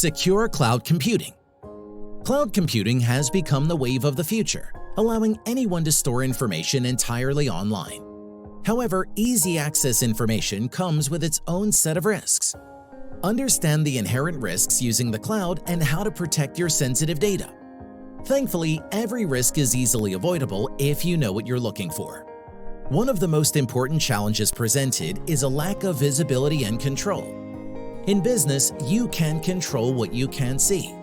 Secure cloud computing. Cloud computing has become the wave of the future, allowing anyone to store information entirely online. However, easy access information comes with its own set of risks. Understand the inherent risks using the cloud and how to protect your sensitive data. Thankfully, every risk is easily avoidable if you know what you're looking for. One of the most important challenges presented is a lack of visibility and control. In business, you can control what you can see.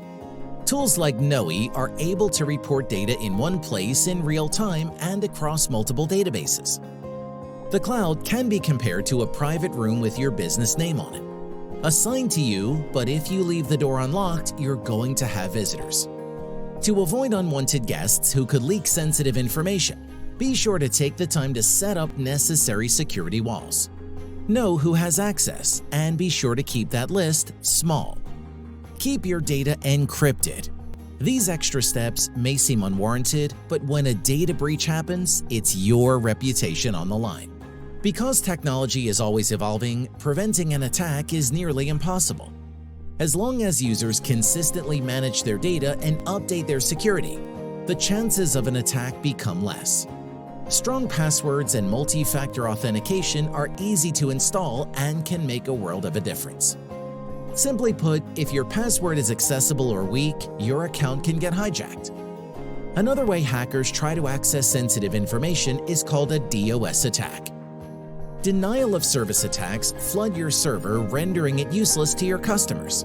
Tools like Noe are able to report data in one place in real time and across multiple databases. The cloud can be compared to a private room with your business name on it. Assigned to you, but if you leave the door unlocked, you're going to have visitors. To avoid unwanted guests who could leak sensitive information, be sure to take the time to set up necessary security walls. Know who has access and be sure to keep that list small. Keep your data encrypted. These extra steps may seem unwarranted, but when a data breach happens, it's your reputation on the line. Because technology is always evolving, preventing an attack is nearly impossible. As long as users consistently manage their data and update their security, the chances of an attack become less. Strong passwords and multi-factor authentication are easy to install and can make a world of a difference. Simply put, if your password is accessible or weak, your account can get hijacked. Another way hackers try to access sensitive information is called a DOS attack. Denial of service attacks flood your server, rendering it useless to your customers.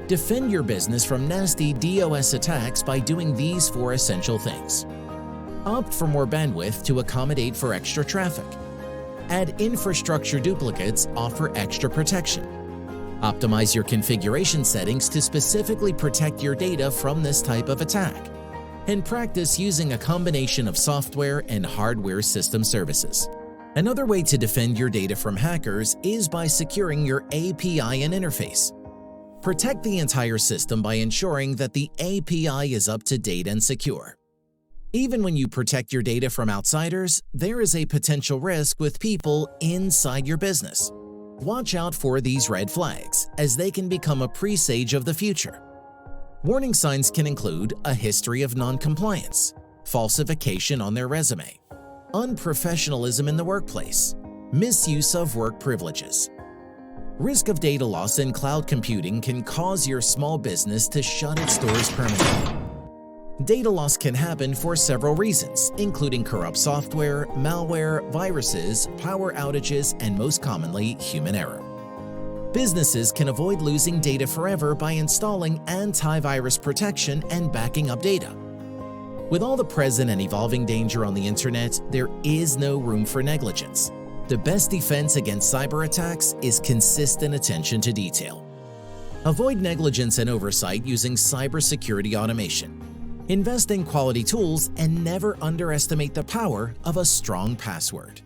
Defend your business from nasty DOS attacks by doing these 4 essential things. Opt for more bandwidth to accommodate for extra traffic. Add infrastructure duplicates, offer extra protection. Optimize your configuration settings to specifically protect your data from this type of attack. And practice using a combination of software and hardware system services. Another way to defend your data from hackers is by securing your API and interface. Protect the entire system by ensuring that the API is up to date and secure. Even when you protect your data from outsiders, there is a potential risk with people inside your business. Watch out for these red flags, as they can become a presage of the future. Warning signs can include a history of non-compliance, falsification on their resume, unprofessionalism in the workplace, misuse of work privileges. Risk of data loss in cloud computing can cause your small business to shut its doors permanently. Data loss can happen for several reasons, including corrupt software, malware, viruses, power outages, and most commonly, human error. Businesses can avoid losing data forever by installing antivirus protection and backing up data. With all the present and evolving danger on the internet, there is no room for negligence. The best defense against cyber attacks is consistent attention to detail. Avoid negligence and oversight using cybersecurity automation. Invest in quality tools and never underestimate the power of a strong password.